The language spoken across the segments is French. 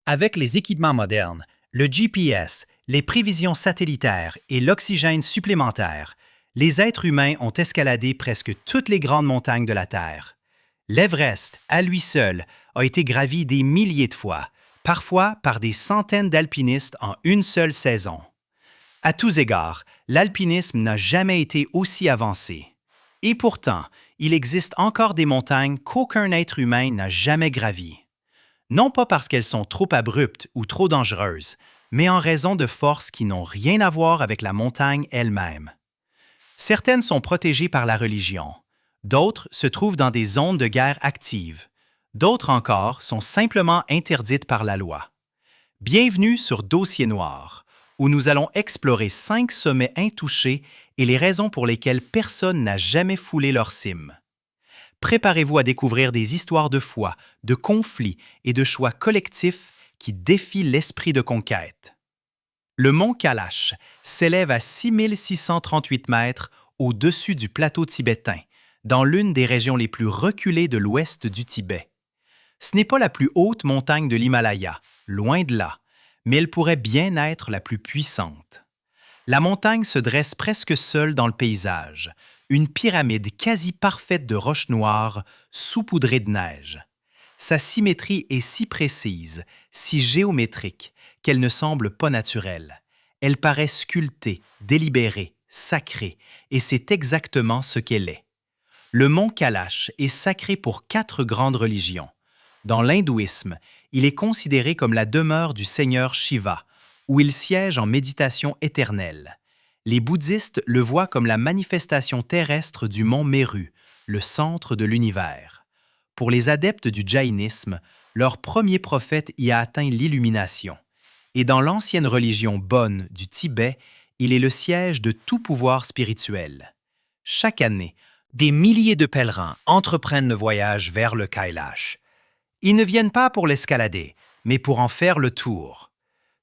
Avec les équipements modernes, le GPS, les prévisions satellitaires et l'oxygène supplémentaire, les êtres humains ont escaladé presque toutes les grandes montagnes de la Terre. L'Everest, à lui seul, a été gravi des milliers de fois, parfois par des centaines d'alpinistes en une seule saison. À tous égards, l'alpinisme n'a jamais été aussi avancé. Et pourtant, il existe encore des montagnes qu'aucun être humain n'a jamais gravies. Non pas parce qu'elles sont trop abruptes ou trop dangereuses, mais en raison de forces qui n'ont rien à voir avec la montagne elle-même. Certaines sont protégées par la religion, d'autres se trouvent dans des zones de guerre actives, d'autres encore sont simplement interdites par la loi. Bienvenue sur Dossier Noir, où nous allons explorer 5 sommets intouchés et les raisons pour lesquelles personne n'a jamais foulé leur cime. Préparez-vous à découvrir des histoires de foi, de conflits et de choix collectifs qui défient l'esprit de conquête. Le mont Kailash s'élève à 6638 mètres au-dessus du plateau tibétain, dans l'une des régions les plus reculées de l'ouest du Tibet. Ce n'est pas la plus haute montagne de l'Himalaya, loin de là, mais elle pourrait bien être la plus puissante. La montagne se dresse presque seule dans le paysage, une pyramide quasi parfaite de roches noires saupoudrées de neige. Sa symétrie est si précise, si géométrique, qu'elle ne semble pas naturelle. Elle paraît sculptée, délibérée, sacrée, et c'est exactement ce qu'elle est. Le mont Kailash est sacré pour 4 grandes religions. Dans l'hindouisme, il est considéré comme la demeure du seigneur Shiva, où il siège en méditation éternelle. Les bouddhistes le voient comme la manifestation terrestre du mont Méru, le centre de l'univers. Pour les adeptes du jaïnisme, leur premier prophète y a atteint l'illumination. Et dans l'ancienne religion bonne du Tibet, il est le siège de tout pouvoir spirituel. Chaque année, des milliers de pèlerins entreprennent le voyage vers le Kailash. Ils ne viennent pas pour l'escalader, mais pour en faire le tour.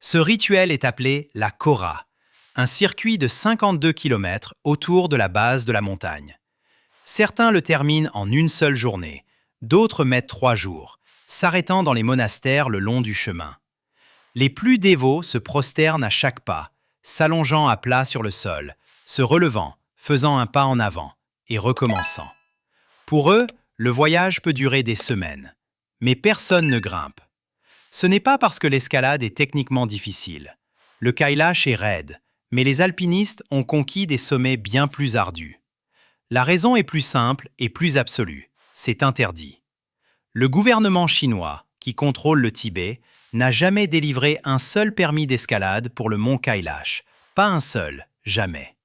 Ce rituel est appelé la Kora, un circuit de 52 km autour de la base de la montagne. Certains le terminent en une seule journée, d'autres mettent 3 jours, s'arrêtant dans les monastères le long du chemin. Les plus dévots se prosternent à chaque pas, s'allongeant à plat sur le sol, se relevant, faisant un pas en avant et recommençant. Pour eux, le voyage peut durer des semaines, mais personne ne grimpe. Ce n'est pas parce que l'escalade est techniquement difficile. Le Kailash est raide, mais les alpinistes ont conquis des sommets bien plus ardus. La raison est plus simple et plus absolue. C'est interdit. Le gouvernement chinois, qui contrôle le Tibet, n'a jamais délivré un seul permis d'escalade pour le mont Kailash. Pas un seul, jamais.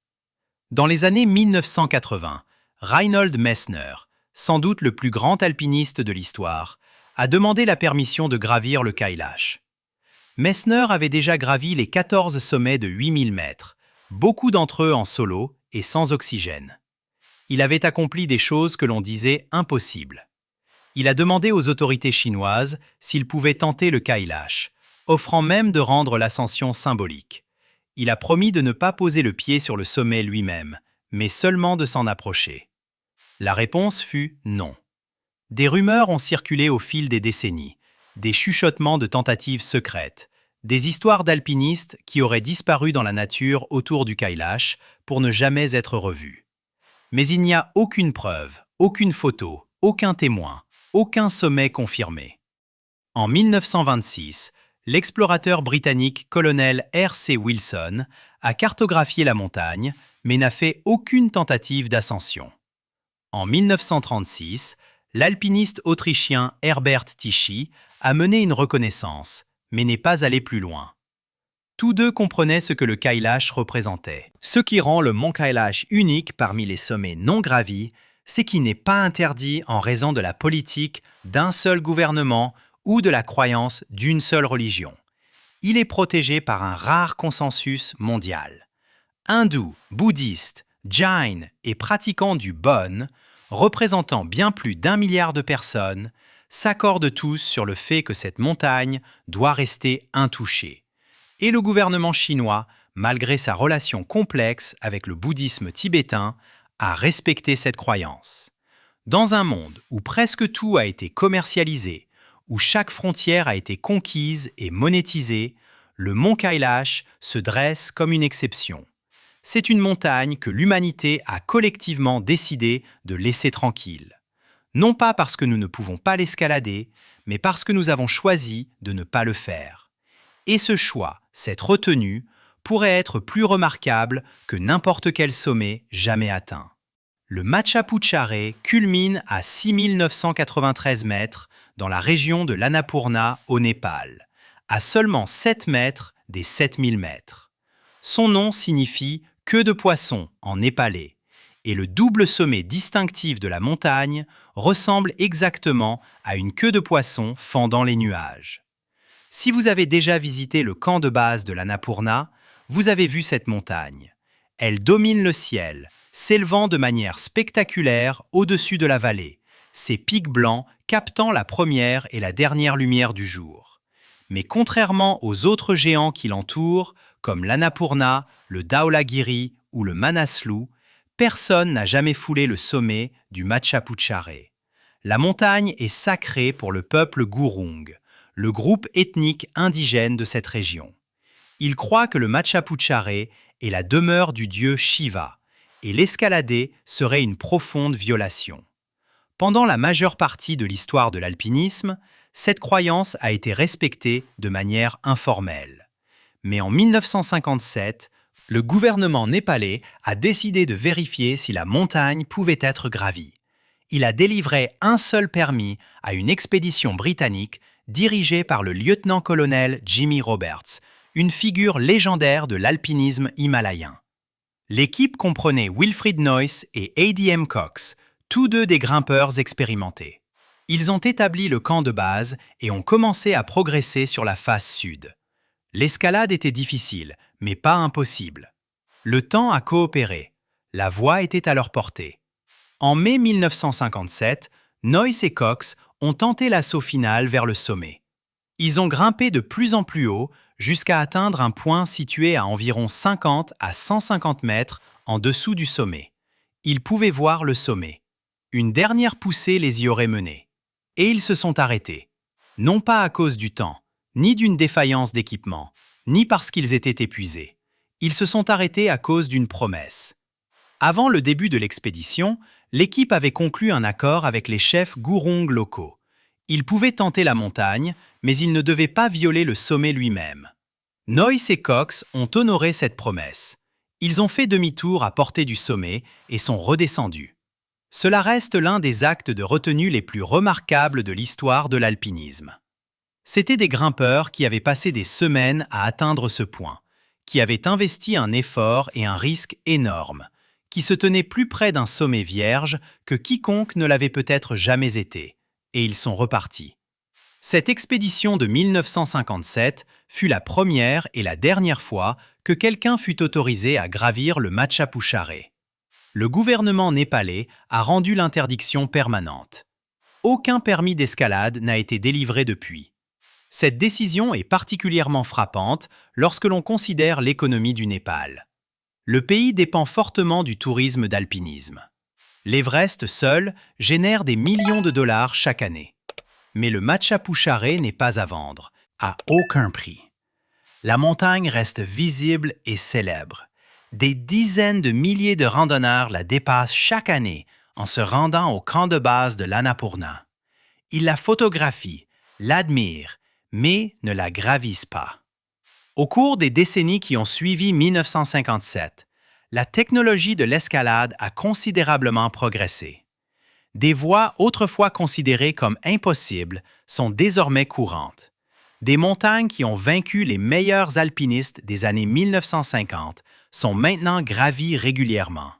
Dans les années 1980, Reinhold Messner, sans doute le plus grand alpiniste de l'histoire, a demandé la permission de gravir le Kailash. Messner avait déjà gravi les 14 sommets de 8000 mètres, beaucoup d'entre eux en solo et sans oxygène. Il avait accompli des choses que l'on disait impossibles. Il a demandé aux autorités chinoises s'il pouvait tenter le Kailash, offrant même de rendre l'ascension symbolique. Il a promis de ne pas poser le pied sur le sommet lui-même, mais seulement de s'en approcher. La réponse fut non. Des rumeurs ont circulé au fil des décennies, des chuchotements de tentatives secrètes, des histoires d'alpinistes qui auraient disparu dans la nature autour du Kailash pour ne jamais être revus. Mais il n'y a aucune preuve, aucune photo, aucun témoin, aucun sommet confirmé. En 1926, l'explorateur britannique colonel R.C. Wilson a cartographié la montagne, mais n'a fait aucune tentative d'ascension. En 1936, l'alpiniste autrichien Herbert Tichy a mené une reconnaissance, mais n'est pas allé plus loin. Tous deux comprenaient ce que le Kailash représentait. Ce qui rend le mont Kailash unique parmi les sommets non gravis, c'est qu'il n'est pas interdit en raison de la politique d'un seul gouvernement ou de la croyance d'une seule religion. Il est protégé par un rare consensus mondial. Hindous, bouddhistes, jains et pratiquants du Bon, représentant bien plus d'1 milliard de personnes, s'accordent tous sur le fait que cette montagne doit rester intouchée. Et le gouvernement chinois, malgré sa relation complexe avec le bouddhisme tibétain, a respecté cette croyance. Dans un monde où presque tout a été commercialisé, où chaque frontière a été conquise et monétisée, le mont Kailash se dresse comme une exception. C'est une montagne que l'humanité a collectivement décidé de laisser tranquille. Non pas parce que nous ne pouvons pas l'escalader, mais parce que nous avons choisi de ne pas le faire. Et ce choix, cette retenue, pourrait être plus remarquable que n'importe quel sommet jamais atteint. Le Matchapuchare culmine à 6993 mètres dans la région de l'Annapurna au Népal, à seulement 7 mètres des 7000 mètres. Son nom signifie « queue de poisson » en népalais, et le double sommet distinctif de la montagne ressemble exactement à une queue de poisson fendant les nuages. Si vous avez déjà visité le camp de base de l'Annapurna, vous avez vu cette montagne. Elle domine le ciel, s'élevant de manière spectaculaire au-dessus de la vallée, ses pics blancs captant la première et la dernière lumière du jour. Mais contrairement aux autres géants qui l'entourent, comme l'Annapurna, le Dhaulagiri ou le Manaslu, personne n'a jamais foulé le sommet du Matchapuchare. La montagne est sacrée pour le peuple Gurung, le groupe ethnique indigène de cette région. Ils croient que le Matchapuchare est la demeure du dieu Shiva, et l'escalader serait une profonde violation. Pendant la majeure partie de l'histoire de l'alpinisme, cette croyance a été respectée de manière informelle. Mais en 1957, le gouvernement népalais a décidé de vérifier si la montagne pouvait être gravie. Il a délivré un seul permis à une expédition britannique dirigée par le lieutenant-colonel Jimmy Roberts, une figure légendaire de l'alpinisme himalayen. L'équipe comprenait Wilfrid Noyce et A.D.M. Cox, tous deux des grimpeurs expérimentés. Ils ont établi le camp de base et ont commencé à progresser sur la face sud. L'escalade était difficile, mais pas impossible. Le temps a coopéré. La voie était à leur portée. En mai 1957, Noyce et Cox ont tenté l'assaut final vers le sommet. Ils ont grimpé de plus en plus haut jusqu'à atteindre un point situé à environ 50 à 150 mètres en dessous du sommet. Ils pouvaient voir le sommet. Une dernière poussée les y aurait menés. Et ils se sont arrêtés. Non pas à cause du temps, ni d'une défaillance d'équipement, ni parce qu'ils étaient épuisés. Ils se sont arrêtés à cause d'une promesse. Avant le début de l'expédition, l'équipe avait conclu un accord avec les chefs Gurung locaux. Ils pouvaient tenter la montagne, mais ils ne devaient pas violer le sommet lui-même. Noyce et Cox ont honoré cette promesse. Ils ont fait demi-tour à portée du sommet et sont redescendus. Cela reste l'un des actes de retenue les plus remarquables de l'histoire de l'alpinisme. C'étaient des grimpeurs qui avaient passé des semaines à atteindre ce point, qui avaient investi un effort et un risque énormes, qui se tenaient plus près d'un sommet vierge que quiconque ne l'avait peut-être jamais été, et ils sont repartis. Cette expédition de 1957 fut la première et la dernière fois que quelqu'un fut autorisé à gravir le Matchapuchare. Le gouvernement népalais a rendu l'interdiction permanente. Aucun permis d'escalade n'a été délivré depuis. Cette décision est particulièrement frappante lorsque l'on considère l'économie du Népal. Le pays dépend fortement du tourisme d'alpinisme. L'Everest seul génère des millions de dollars chaque année. Mais le Matchapuchare n'est pas à vendre, à aucun prix. La montagne reste visible et célèbre. Des dizaines de milliers de randonneurs la dépassent chaque année en se rendant au camp de base de l'Annapurna. Ils la photographient, l'admirent, mais ne la gravissent pas. Au cours des décennies qui ont suivi 1957, la technologie de l'escalade a considérablement progressé. Des voies autrefois considérées comme impossibles sont désormais courantes. Des montagnes qui ont vaincu les meilleurs alpinistes des années 1950 sont maintenant gravies régulièrement.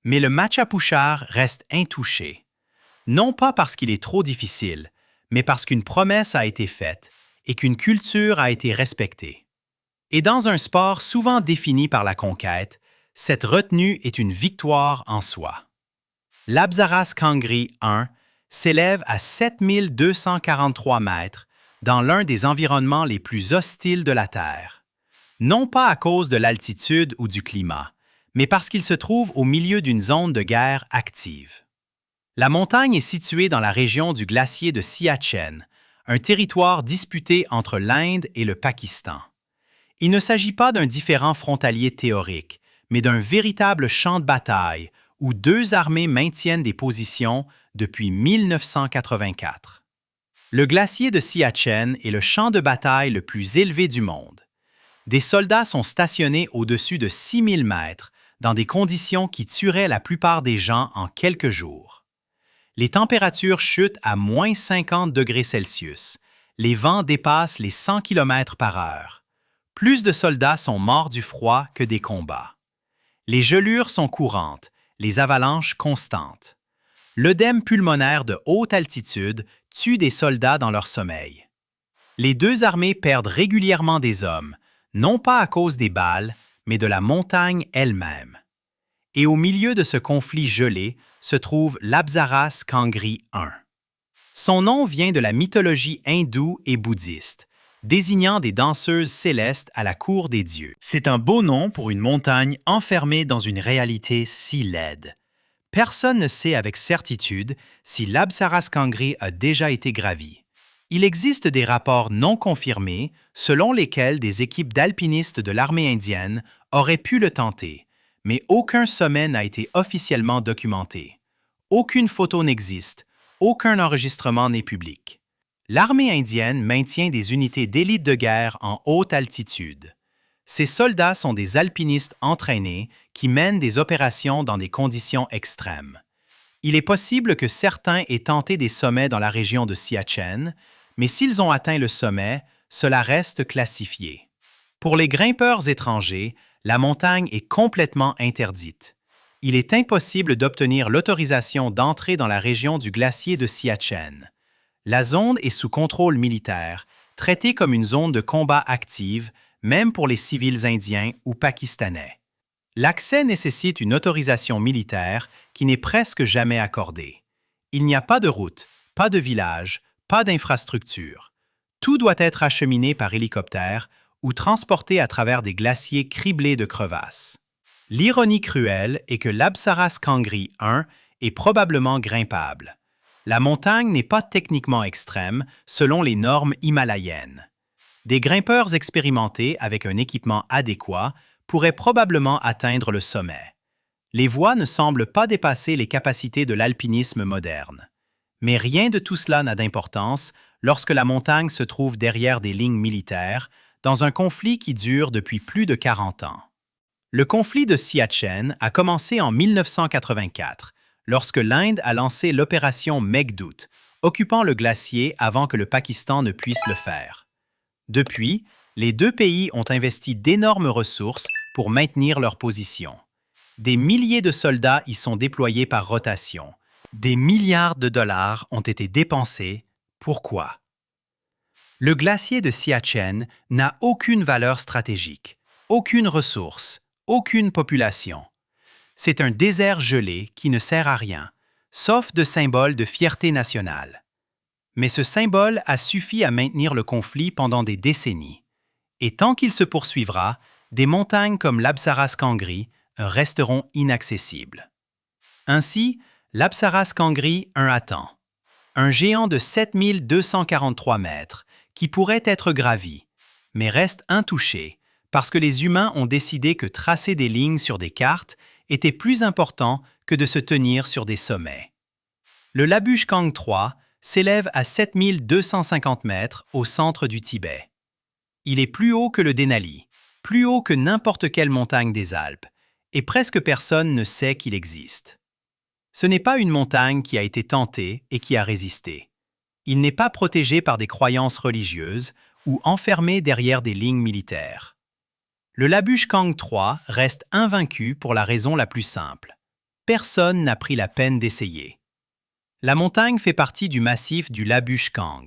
Mais le Matchapuchare reste intouché. Non pas parce qu'il est trop difficile, mais parce qu'une promesse a été faite et qu'une culture a été respectée. Et dans un sport souvent défini par la conquête, cette retenue est une victoire en soi. L'Apsaras Kangri 1 s'élève à 7243 mètres dans l'un des environnements les plus hostiles de la Terre. Non pas à cause de l'altitude ou du climat, mais parce qu'il se trouve au milieu d'une zone de guerre active. La montagne est située dans la région du glacier de Siachen, un territoire disputé entre l'Inde et le Pakistan. Il ne s'agit pas d'un différend frontalier théorique, mais d'un véritable champ de bataille où deux armées maintiennent des positions depuis 1984. Le glacier de Siachen est le champ de bataille le plus élevé du monde. Des soldats sont stationnés au-dessus de 6000 mètres dans des conditions qui tueraient la plupart des gens en quelques jours. Les températures chutent à moins 50 degrés Celsius. Les vents dépassent les 100 km par heure. Plus de soldats sont morts du froid que des combats. Les gelures sont courantes, les avalanches constantes. L'œdème pulmonaire de haute altitude tue des soldats dans leur sommeil. Les deux armées perdent régulièrement des hommes, non pas à cause des balles, mais de la montagne elle-même. Et au milieu de ce conflit gelé se trouve l'Apsaras Kangri I. Son nom vient de la mythologie hindoue et bouddhiste, désignant des danseuses célestes à la cour des dieux. C'est un beau nom pour une montagne enfermée dans une réalité si laide. Personne ne sait avec certitude si l'Apsaras Kangri a déjà été gravi. Il existe des rapports non confirmés selon lesquels des équipes d'alpinistes de l'armée indienne auraient pu le tenter, mais aucun sommet n'a été officiellement documenté. Aucune photo n'existe, aucun enregistrement n'est public. L'armée indienne maintient des unités d'élite de guerre en haute altitude. Ces soldats sont des alpinistes entraînés qui mènent des opérations dans des conditions extrêmes. Il est possible que certains aient tenté des sommets dans la région de Siachen, mais s'ils ont atteint le sommet, cela reste classifié. Pour les grimpeurs étrangers, la montagne est complètement interdite. Il est impossible d'obtenir l'autorisation d'entrer dans la région du glacier de Siachen. La zone est sous contrôle militaire, traitée comme une zone de combat active, même pour les civils indiens ou pakistanais. L'accès nécessite une autorisation militaire qui n'est presque jamais accordée. Il n'y a pas de route, pas de village, pas d'infrastructure. Tout doit être acheminé par hélicoptère ou transporté à travers des glaciers criblés de crevasses. L'ironie cruelle est que l'Apsaras Kangri I est probablement grimpable. La montagne n'est pas techniquement extrême selon les normes himalayennes. Des grimpeurs expérimentés avec un équipement adéquat pourraient probablement atteindre le sommet. Les voies ne semblent pas dépasser les capacités de l'alpinisme moderne. Mais rien de tout cela n'a d'importance lorsque la montagne se trouve derrière des lignes militaires, dans un conflit qui dure depuis plus de 40 ans. Le conflit de Siachen a commencé en 1984, lorsque l'Inde a lancé l'opération Meghdoot, occupant le glacier avant que le Pakistan ne puisse le faire. Depuis, les deux pays ont investi d'énormes ressources pour maintenir leur position. Des milliers de soldats y sont déployés par rotation. Des milliards de dollars ont été dépensés. Pourquoi? Le glacier de Siachen n'a aucune valeur stratégique, aucune ressource, aucune population. C'est un désert gelé qui ne sert à rien, sauf de symbole de fierté nationale. Mais ce symbole a suffi à maintenir le conflit pendant des décennies. Et tant qu'il se poursuivra, des montagnes comme l'Apsaras Kangri resteront inaccessibles. Ainsi, l'Apsaras Kangri I attend. Un géant de 7243 mètres qui pourrait être gravi, mais reste intouché parce que les humains ont décidé que tracer des lignes sur des cartes était plus important que de se tenir sur des sommets. Le Labushkang III s'élève à 7250 mètres au centre du Tibet. Il est plus haut que le Denali, plus haut que n'importe quelle montagne des Alpes, et presque personne ne sait qu'il existe. Ce n'est pas une montagne qui a été tentée et qui a résisté. Il n'est pas protégé par des croyances religieuses ou enfermé derrière des lignes militaires. Le Labushkang III reste invaincu pour la raison la plus simple. Personne n'a pris la peine d'essayer. La montagne fait partie du massif du Labushkang.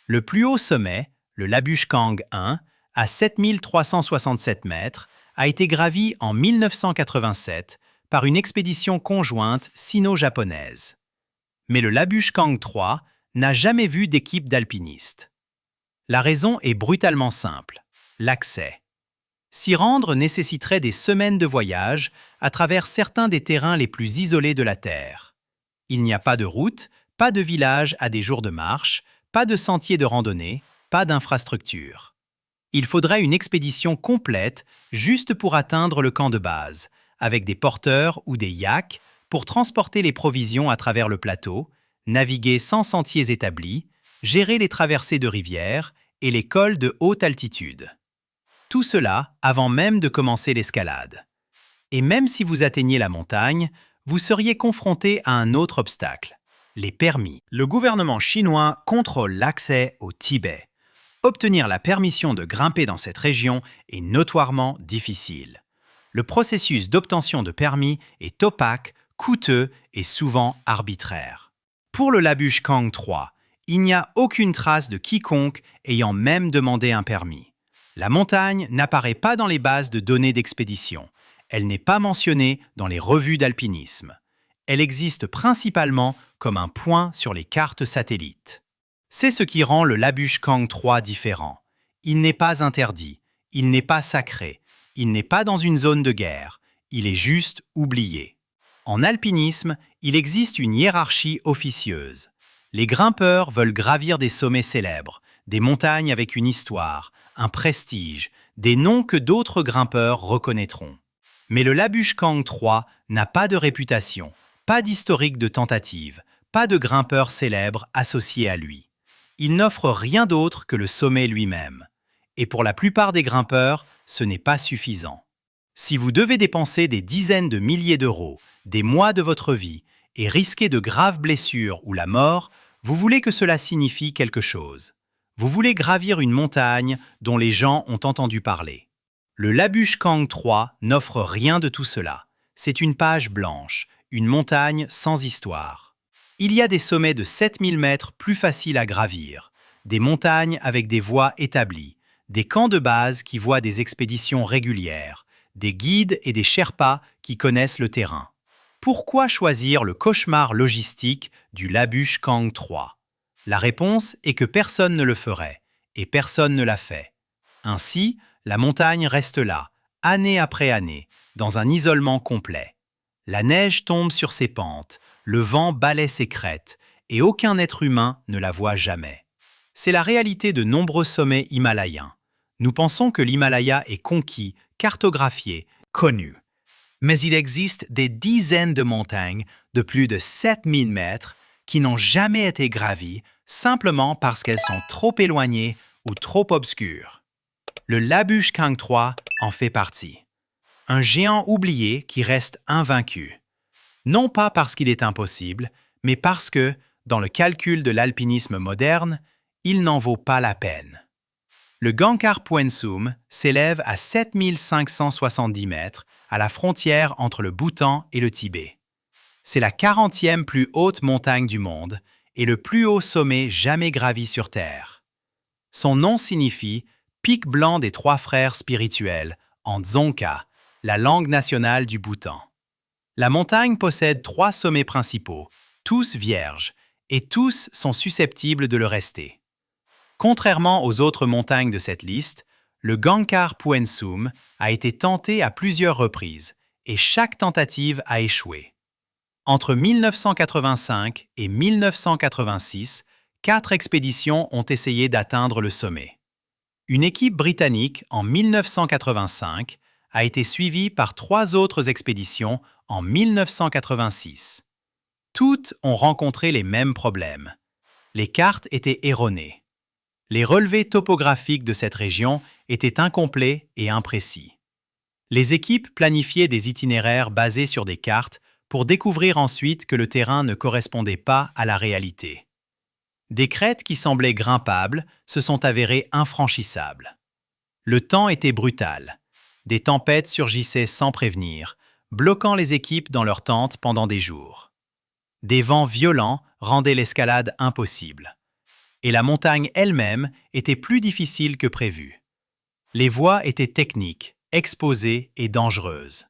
Le plus haut sommet, le Labushkang I, à 7367 mètres, a été gravi en 1987 par une expédition conjointe sino-japonaise. Mais le Labushkang III n'a jamais vu d'équipe d'alpinistes. La raison est brutalement simple, l'accès. S'y rendre nécessiterait des semaines de voyage à travers certains des terrains les plus isolés de la Terre. Il n'y a pas de route, pas de village à des jours de marche, Pas de sentier de randonnée, pas d'infrastructure. Il faudrait une expédition complète juste pour atteindre le camp de base, avec des porteurs ou des yaks pour transporter les provisions à travers le plateau, naviguer sans sentiers établis, gérer les traversées de rivières et les cols de haute altitude. Tout cela avant même de commencer l'escalade. Et même si vous atteignez la montagne, vous seriez confronté à un autre obstacle, les permis. Le gouvernement chinois contrôle l'accès au Tibet. Obtenir la permission de grimper dans cette région est notoirement difficile. Le processus d'obtention de permis est opaque, coûteux et souvent arbitraire. Pour le Labuche Kang 3, il n'y a aucune trace de quiconque ayant même demandé un permis. La montagne n'apparaît pas dans les bases de données d'expédition. Elle n'est pas mentionnée dans les revues d'alpinisme. Elle existe principalement comme un point sur les cartes satellites. C'est ce qui rend le Labuche Kang 3 différent. Il n'est pas interdit, il n'est pas sacré, il n'est pas dans une zone de guerre, il est juste oublié. En alpinisme, il existe une hiérarchie officieuse. Les grimpeurs veulent gravir des sommets célèbres, des montagnes avec une histoire, un prestige, des noms que d'autres grimpeurs reconnaîtront. Mais le Labuche Kang 3 n'a pas de réputation, pas d'historique de tentative, pas de grimpeur célèbre associé à lui. Il n'offre rien d'autre que le sommet lui-même. Et pour la plupart des grimpeurs, ce n'est pas suffisant. Si vous devez dépenser des dizaines de milliers d'euros, des mois de votre vie, et risquer de graves blessures ou la mort, vous voulez que cela signifie quelque chose. Vous voulez gravir une montagne dont les gens ont entendu parler. Le Labuche Kang 3 n'offre rien de tout cela. C'est une page blanche, une montagne sans histoire. Il y a des sommets de 7000 mètres plus faciles à gravir, des montagnes avec des voies établies, des camps de base qui voient des expéditions régulières, des guides et des Sherpas qui connaissent le terrain. Pourquoi choisir le cauchemar logistique du Labuche Kang 3? La réponse est que personne ne le ferait, et personne ne l'a fait. Ainsi, la montagne reste là, année après année, dans un isolement complet. La neige tombe sur ses pentes, le vent balaie ses crêtes, et aucun être humain ne la voit jamais. C'est la réalité de nombreux sommets himalayens. Nous pensons que l'Himalaya est conquis, cartographié, connu. Mais il existe des dizaines de montagnes de plus de 7000 mètres qui n'ont jamais été gravies simplement parce qu'elles sont trop éloignées ou trop obscures. Le Labuche Kang 3 en fait partie. Un géant oublié qui reste invaincu. Non pas parce qu'il est impossible, mais parce que, dans le calcul de l'alpinisme moderne, il n'en vaut pas la peine. Le Gangkhar Puensum s'élève à 7570 mètres à la frontière entre le Bhoutan et le Tibet. C'est la 40e plus haute montagne du monde et le plus haut sommet jamais gravi sur Terre. Son nom signifie « pic blanc des trois frères spirituels » en Dzongkha, la langue nationale du Bhoutan. La montagne possède 3 sommets principaux, tous vierges, et tous sont susceptibles de le rester. Contrairement aux autres montagnes de cette liste, le Gangkhar Puensum a été tenté à plusieurs reprises, et chaque tentative a échoué. Entre 1985 et 1986, 4 expéditions ont essayé d'atteindre le sommet. Une équipe britannique en 1985 a été suivie par 3 autres expéditions en 1986. Toutes ont rencontré les mêmes problèmes. Les cartes étaient erronées. Les relevés topographiques de cette région étaient incomplets et imprécis. Les équipes planifiaient des itinéraires basés sur des cartes pour découvrir ensuite que le terrain ne correspondait pas à la réalité. Des crêtes qui semblaient grimpables se sont avérées infranchissables. Le temps était brutal. Des tempêtes surgissaient sans prévenir, bloquant les équipes dans leurs tentes pendant des jours. Des vents violents rendaient l'escalade impossible. Et la montagne elle-même était plus difficile que prévu. Les voies étaient techniques, exposées et dangereuses.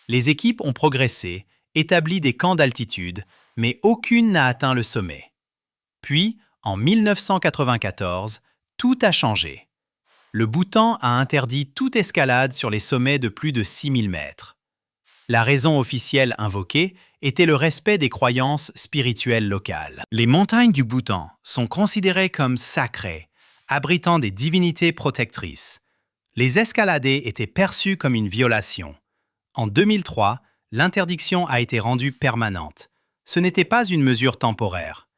Les équipes ont progressé, établi des camps d'altitude, mais aucune n'a atteint le sommet. Puis, en 1994, tout a changé. Le Bhoutan a interdit toute escalade sur les sommets de plus de 6000 mètres. La raison officielle invoquée était le respect des croyances spirituelles locales. Les montagnes du Bhoutan sont considérées comme sacrées, abritant des divinités protectrices. Les escalader étaient perçus comme une violation. En 2003, l'interdiction a été rendue permanente. Ce n'était pas une mesure temporaire.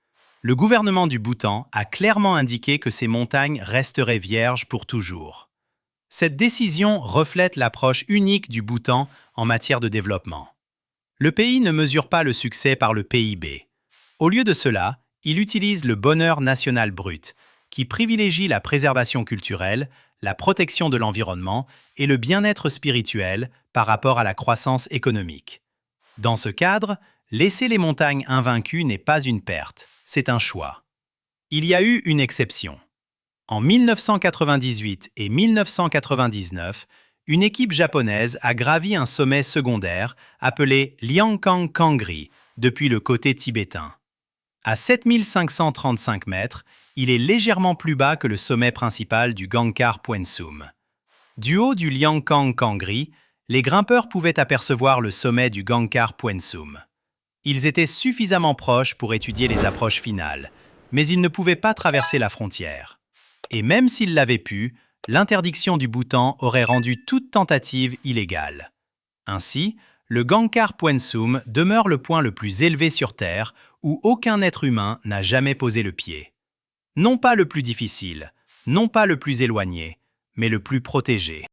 Le gouvernement du Bhoutan a clairement indiqué que ces montagnes resteraient vierges pour toujours. Cette décision reflète l'approche unique du Bhoutan en matière de développement. Le pays ne mesure pas le succès par le PIB. Au lieu de cela, il utilise le bonheur national brut, qui privilégie la préservation culturelle, la protection de l'environnement et le bien-être spirituel par rapport à la croissance économique. Dans ce cadre, laisser les montagnes invaincues n'est pas une perte, c'est un choix. Il y a eu une exception. En 1998 et 1999, une équipe japonaise a gravi un sommet secondaire appelé Liangkang Kangri depuis le côté tibétain. À 7535 mètres, il est légèrement plus bas que le sommet principal du Gangkar Puensum. Du haut du Liangkang Kangri, les grimpeurs pouvaient apercevoir le sommet du Gangkar Puensum. Ils étaient suffisamment proches pour étudier les approches finales, mais ils ne pouvaient pas traverser la frontière. Et même s'ils l'avaient pu, l'interdiction du Bhoutan aurait rendu toute tentative illégale. Ainsi, le Gangkar Puensum demeure le point le plus élevé sur Terre où aucun être humain n'a jamais posé le pied. Non pas le plus difficile, non pas le plus éloigné, mais le plus protégé.